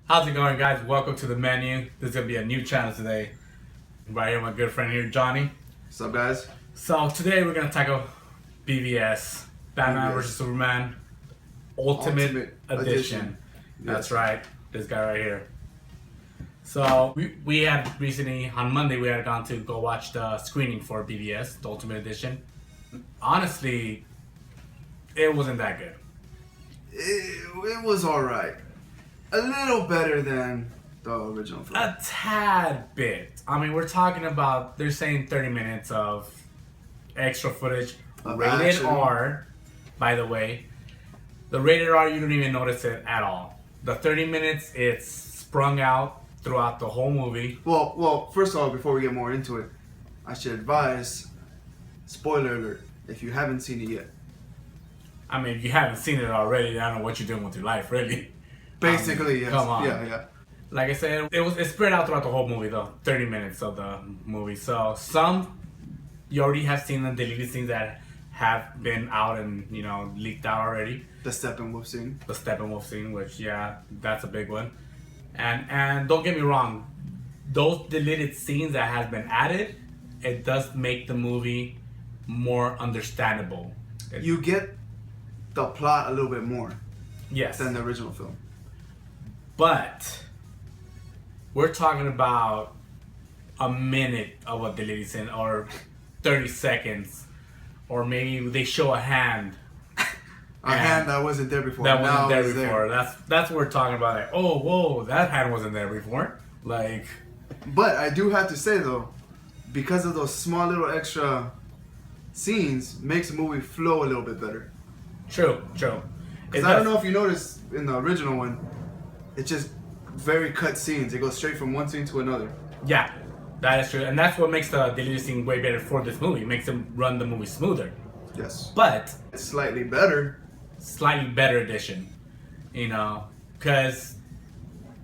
How's it going, guys? Welcome to the menu. This is gonna be a new channel today. Right here, my good friend here, Johnny. What's up, guys? So today we're gonna tackle BVS, Batman vs Superman, Ultimate Edition. That's right, this guy right here. So we had recently on Monday we had gone to go watch the screening for BVS, the Ultimate Edition. Honestly, it wasn't that good. It was alright. A little better than the original film. A tad bit. I mean, we're talking about, they're saying 30 minutes of extra footage. Of Rated action. R, by the way. The rated R, you don't even notice it at all. The 30 minutes, it's sprung out throughout the whole movie. Well, first of all, before we get more into it, I should advise, spoiler alert, if you haven't seen it yet. I mean, if you haven't seen it already, I don't know what you're doing with your life, really. Basically, yes. Come on. Yeah. Like I said, it's spread out throughout the whole movie, though. 30 minutes of the movie. So some you already have seen the deleted scenes that have been out and leaked out already. The Steppenwolf scene. The Steppenwolf scene, which that's a big one. And don't get me wrong, those deleted scenes that has been added, it does make the movie more understandable. You get the plot a little bit more Yes. than the original film. But we're talking about a minute of a deleted scene, or 30 seconds, or maybe they show a hand. A hand that wasn't there before. That now wasn't there it's before. That's what we're talking about. Like, oh, whoa, that hand wasn't there before. Like, But I do have to say though, because of those small little extra scenes, makes the movie flow a little bit better. true. Because I don't know if you noticed in the original one, it's just very cut scenes. It goes straight from one scene to another. Yeah, that is true, and that's what makes the deleted scene way better for this movie. It makes them run the movie smoother. Yes. But It's slightly better. slightly better edition, because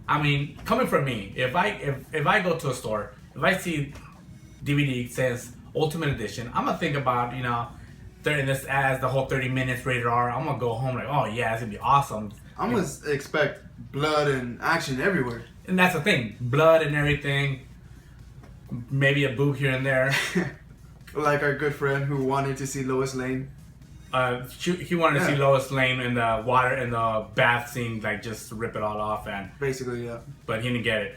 I mean, coming from me, if I go to a store, if I see DVD says Ultimate Edition, I'm gonna think about this as the whole 30 minutes rated R. I'm gonna go home like, oh yeah, it's gonna be awesome. I'm gonna expect blood and action everywhere. And that's the thing, blood and everything, maybe a boob here and there. Like our good friend who wanted to see Lois Lane. He wanted to see Lois Lane in the water in the bath scene, like just rip it all off, Basically, yeah. but he didn't get it.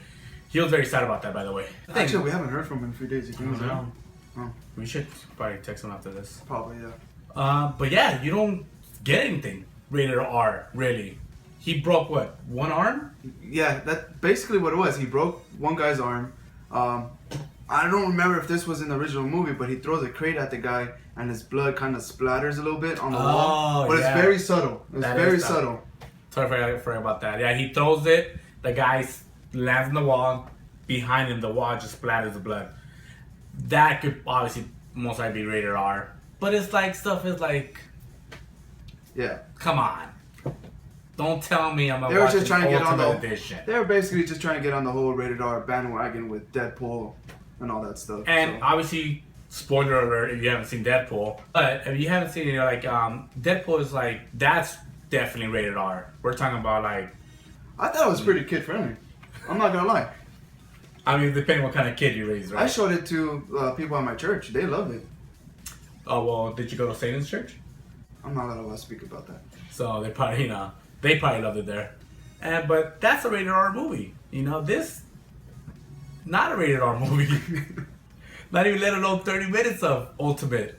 He was very sad about that, by the way. Actually, we haven't heard from him in a few days. You think he's around? Oh, We should probably text him after this. probably, yeah. But yeah, you don't get anything rated R, really. He broke what? One arm? Yeah, that's basically what it was. He broke one guy's arm. I don't remember if this was in the original movie, but he throws a crate at the guy and his blood kind of splatters a little bit on the wall. But yeah. it's very subtle. It's That very is subtle. Sorry, I forgot about that. Yeah, he throws it. The guy lands on the wall. Behind him, the wall just splatters the blood. That could obviously most likely be rated R. But it's like stuff is like, Yeah. come on. Don't tell me I'm They gonna were watch just trying to get on Ultimate the. Edition. They were basically just trying to get on the whole rated R bandwagon with Deadpool and all that stuff. And so. obviously, spoiler alert if you haven't seen Deadpool. But if you haven't seen it, Deadpool is like, that's definitely rated R. We're talking about like, I thought it was pretty kid friendly. I'm not gonna lie. I mean, depending what kind of kid you raise, right? I showed it to people at my church. They loved it. Oh, well, did you go to Satan's church? I'm not allowed to speak about that. So they probably, they probably loved it there. But that's a rated R movie. This, not a rated R movie. Not even let alone 30 minutes of Ultimate.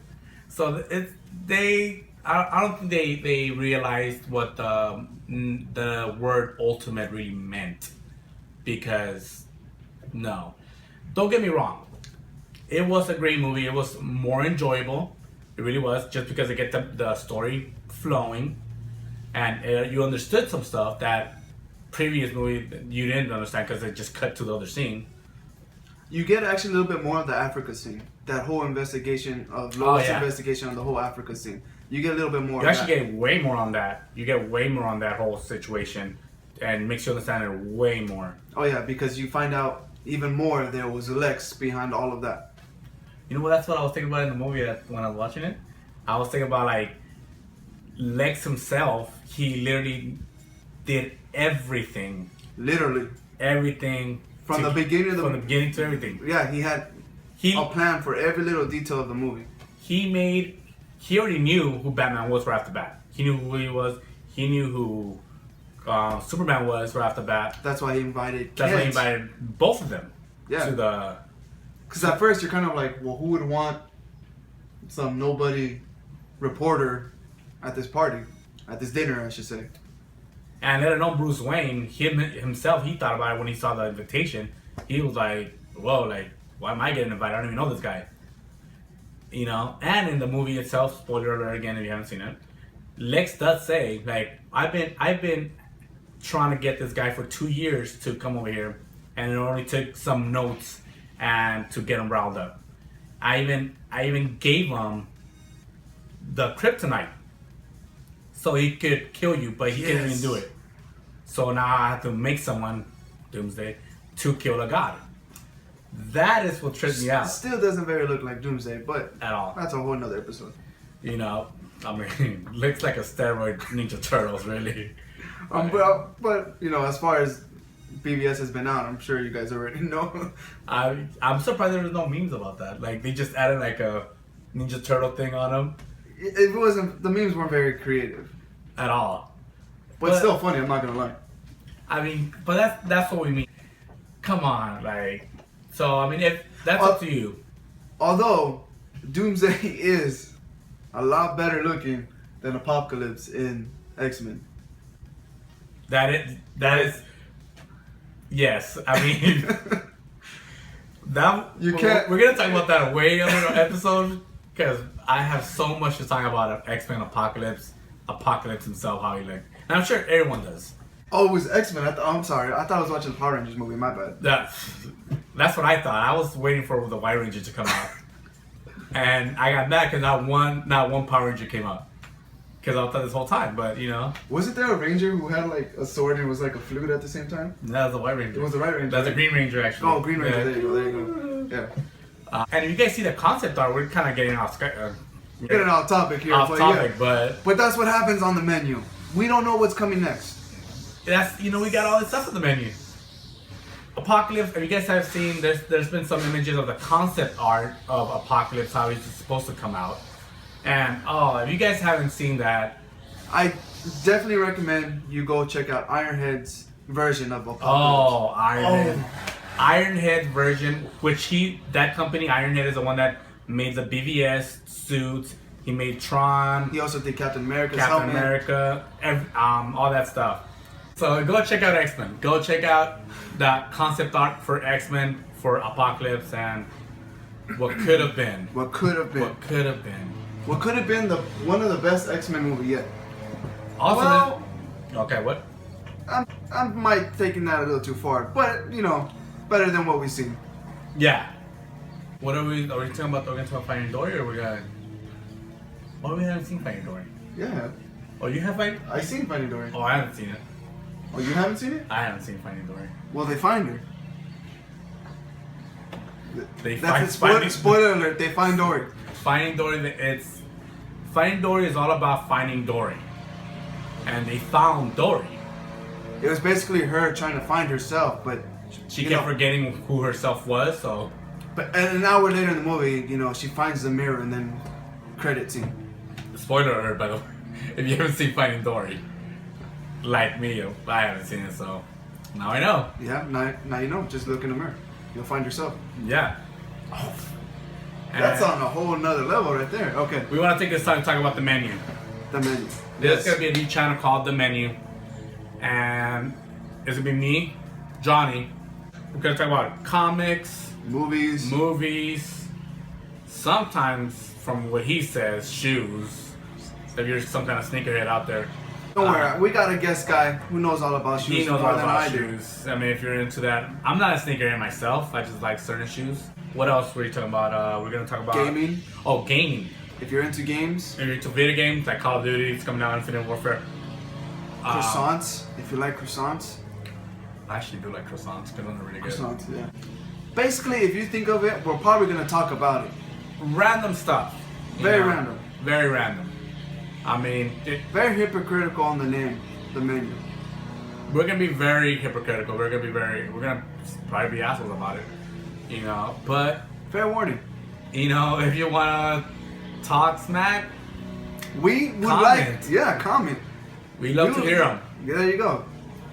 So I don't think they realized what the word Ultimate really meant. Because, no. Don't get me wrong. It was a great movie. It was more enjoyable. It really was. Just because it get the story flowing. And you understood some stuff that previous movie you didn't understand because it just cut to the other scene. You get actually a little bit more of the Africa scene. That whole investigation of Lois' investigation on the whole Africa scene. You get a little bit more. You actually get way more on that. You get way more on that whole situation, and makes you understand it way more. Oh yeah, because you find out even more there was Lex behind all of that. You know what? That's what I was thinking about in the movie when I was watching it. I was thinking about like Lex himself. He literally did everything Literally. everything From the beginning of from the beginning to everything. Yeah, he had a plan for every little detail of the movie. He already knew who Batman was right off the bat. He knew who he was. He knew who Superman was right off the bat. That's why he invited That's why he kids. invited both of them Yeah. to the. Because at first you're kind of like, well, who would want some nobody reporter at this party, at this dinner, I should say. And let alone Bruce Wayne, himself, he thought about it when he saw the invitation. He was like, whoa, like, why am I getting invited? I don't even know this guy. You know? And in the movie itself, spoiler alert again if you haven't seen it, Lex does say, like, I've been trying to get this guy for 2 years to come over here, and it only took some notes and to get him riled up. I even gave him the kryptonite so he could kill you, but he couldn't even do it. So now I have to make someone, Doomsday, to kill a god. That is what tripped me out. Still doesn't very look like Doomsday, but At all. that's a whole nother episode. You know, I mean, looks like a steroid Ninja Turtles, really. But you know, as far as BVS has been out, I'm sure you guys already know. I'm surprised there was no memes about that. Like, they just added like a Ninja Turtle thing on him. It wasn't, the memes weren't very creative. At all. But it's still funny, I'm not gonna lie. I mean, but that's what we mean. Come on, like, so I mean, if that's up to you. Although Doomsday is a lot better looking than Apocalypse in X-Men. That is yes. I mean, that You can't. We're gonna talk about that way other episode because I have so much to talk about X-Men Apocalypse himself, how he looked, and I'm sure everyone does. Oh, it was X-Men. I'm sorry. I thought I was watching the Power Rangers movie. My bad. That's what I thought. I was waiting for the White Ranger to come out, and I got mad because not one Power Ranger came out. Because I thought this whole time, but you know. Wasn't there a Ranger who had like a sword and was like a flute at the same time? That was the White Ranger. It was the White Ranger. That's the Green Ranger, actually. Oh, Green Ranger. Yeah. There you go. Yeah. And if you guys see the concept art, we're kind of getting off Getting off topic here. Off but topic, yeah. But that's what happens on the menu. We don't know what's coming next. That's, you know, we got all this stuff on the menu. Apocalypse, if you guys have seen, there's been some images of the concept art of Apocalypse, how he's supposed to come out. And, if you guys haven't seen that, I definitely recommend you go check out Ironhead's version of Apocalypse. Oh, Ironhead. Ironhead version, that company, Ironhead, is the one that made the BVS suits. He made Tron. He also did Captain America's Captain helmet. America, all that stuff. So go check out X-Men. Go check out the concept art for X-Men, for Apocalypse, and what could have been. What could have been. What could have been. What could have been one of the best X-Men movie yet. Also, okay, what? I might taking that a little too far, but you know, better than what we've seen. Yeah. What are we talking about? Are we going to talk about Finding Dory, or we got? Oh, we haven't seen Finding Dory. Yeah. Oh, you have Finding? I seen Finding Dory. Oh, I haven't seen it. Oh, you haven't seen it? I haven't seen Finding Dory. Well, they find her. That's spoiler alert. They find Dory. Finding Dory. Finding Dory is all about finding Dory, and they found Dory. It was basically her trying to find herself, but she kept forgetting who herself was. So, but and an hour later in the movie, you know, she finds the mirror and then credit scene. Spoiler alert, by the way, if you haven't seen Finding Dory, like me, I haven't seen it, so now I know. Yeah, now you know. Just look in the mirror, you'll find yourself. Yeah. Oh, that's on a whole nother level right there. Okay. We want to take this time to talk about the menu. The menu. There's gonna be a new channel called The Menu, and it's gonna be me, Johnny. We're gonna talk about comics, movies, sometimes, from what he says, shoes. If you're some kind of sneakerhead out there, don't worry, we got a guest guy who knows all about shoes. he knows more all than about I do. shoes. I mean, if you're into that, I'm not a sneakerhead myself. I just like certain shoes. What else were you talking about? We're gonna talk about gaming. Oh, gaming. If you're into games, If you're into video games like Call of Duty, it's coming out, Infinite Warfare. croissants. If you like croissants. I actually do like croissants because they're really good. Croissants, yeah. Basically, if you think of it, we're probably gonna talk about it. Random stuff. Very random. Very random. I mean, Very hypocritical on the name, the menu. we're gonna be very hypocritical. We're gonna probably be assholes about it, you know. But Fair warning. you know, if you wanna talk smack, We would Comment. comment. we love to hear them. Yeah, there you go.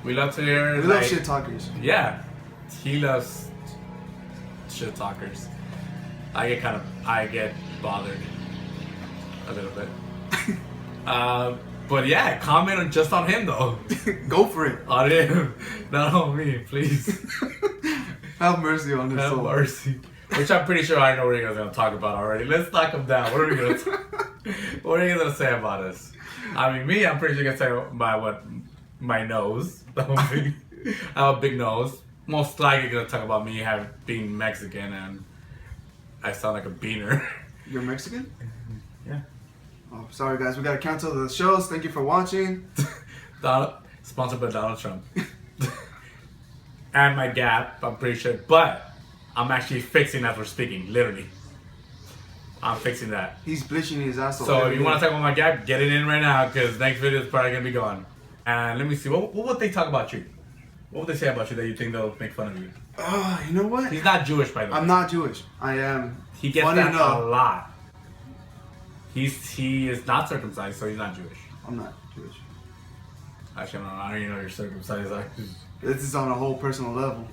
We love to hear. We like, love shit talkers. Yeah, he loves shit talkers. I get bothered a little bit. But yeah, comment just on him though. Go for it. On him, not on me, please. Have mercy on this Have soul. mercy. Which I'm pretty sure I know what you guys are gonna talk about already. Let's knock him down. What are we gonna? What are you gonna say about us? I mean, me, I'm pretty sure gonna say my nose. I have a big nose. Most likely gonna talk about me being Mexican and I sound like a beaner. You're Mexican? Yeah. Oh, sorry guys, we gotta cancel the shows. Thank you for watching. Sponsored by Donald Trump. And my Gap, I'm pretty sure. But I'm actually fixing that for speaking, literally. I'm fixing that. He's bleaching his asshole. So if you want to talk about my Gap, get it in right now because next video is probably going to be gone. And let me see, what would they talk about you? What would they say about you that you think they'll make fun of you? You know what? He's not Jewish, by the way. I'm not Jewish. I am. He gets funny that enough, a lot. He is not circumcised, so he's not Jewish. I'm not Jewish. Actually, I don't even know you're circumcised. This is on a whole personal level.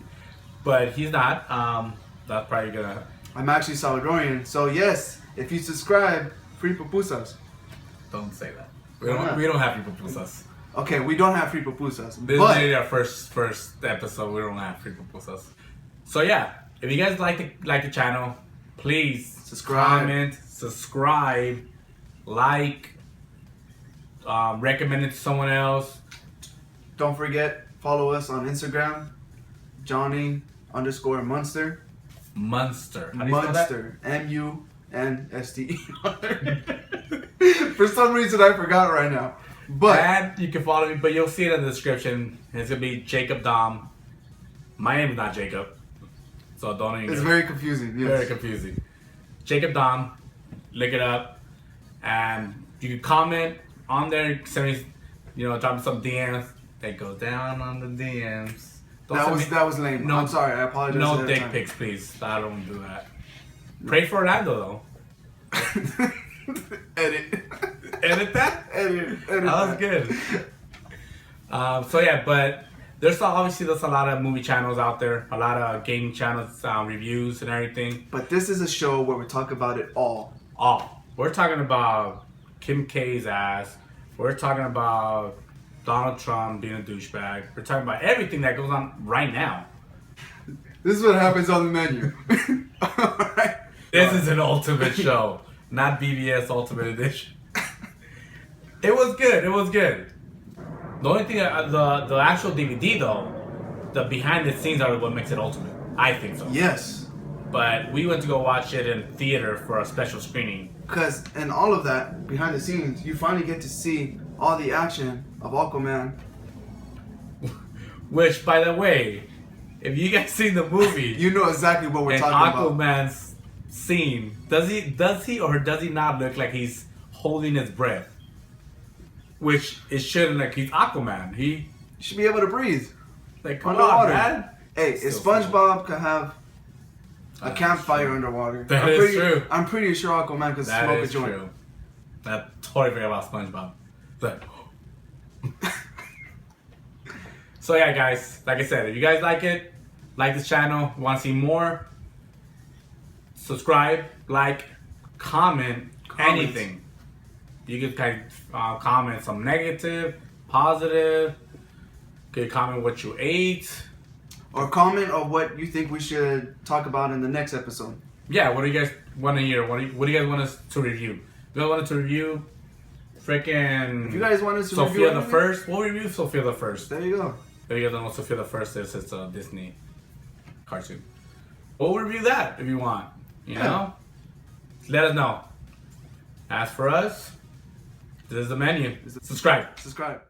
But he's not. That's probably gonna. I'm actually Salvadorian. So yes, if you subscribe, free pupusas. Don't say that. Why not? We don't have people pupusas. Okay, we don't have free pupusas. This but is our first episode. We don't have free pupusas. So yeah, if you guys like the channel, please Subscribe. comment, subscribe, like, recommend it to someone else. don't forget, follow us on Instagram, Johnny_Munster. Munster. How do you spell that? Munster. MUNSTER. For some reason, I forgot right now. But And you can follow me, but you'll see it in the description. It's gonna be Jacobdom. My name is not Jacob, so don't even. it's very confusing. Yes. Very confusing. Jacobdom, look it up, and you can comment on there. Send me, drop me some DMs. They go down on the DMs. That was lame. No, I'm sorry. I apologize. No ahead of dick time. pics, please. I don't do that. Pray for Orlando though. Edit. Edit that. Edit. That was good. So yeah, but there's a lot of movie channels out there, a lot of gaming channels, reviews and everything. But this is a show where we talk about it all. We're talking about Kim K's ass. We're talking about Donald Trump being a douchebag. We're talking about everything that goes on right now. This is what happens on the menu. Alright. This is an ultimate show, not BBS Ultimate Edition. It was good. The only thing, the actual DVD though, the behind the scenes are what makes it ultimate. I think so. Yes. But we went to go watch it in theater for a special screening. Because in all of that, behind the scenes, you finally get to see all the action of Aquaman. Which, by the way, if you guys seen the movie, You know exactly what we're and talking about. Aquaman's scene, does he or does he not look like he's holding his breath? Which it shouldn't. Like, he's Aquaman. He You should be able to breathe. come Underwater. on, man. Hey, if Still SpongeBob could have a campfire underwater, That is true. I'm pretty sure Aquaman could That smoke a is joint. true. That totally forgot about SpongeBob. But so yeah, guys. Like I said, if you guys like it, like this channel, want to see more, subscribe, like, comment, Comments. anything. You could comment some negative, positive. You could comment what you ate. Or comment on what you think we should talk about in the next episode. Yeah, what do you guys want to hear? What do you guys want us to review? You guys want us to review freaking If you guys want us to Sophia review the anything, First? We'll review Sophia the First. there you go. If you guys don't know what Sophia the First is, it's a Disney cartoon. We'll review that if you want. You Yeah. know? Let us know. As for us, this is the menu. Subscribe. Subscribe.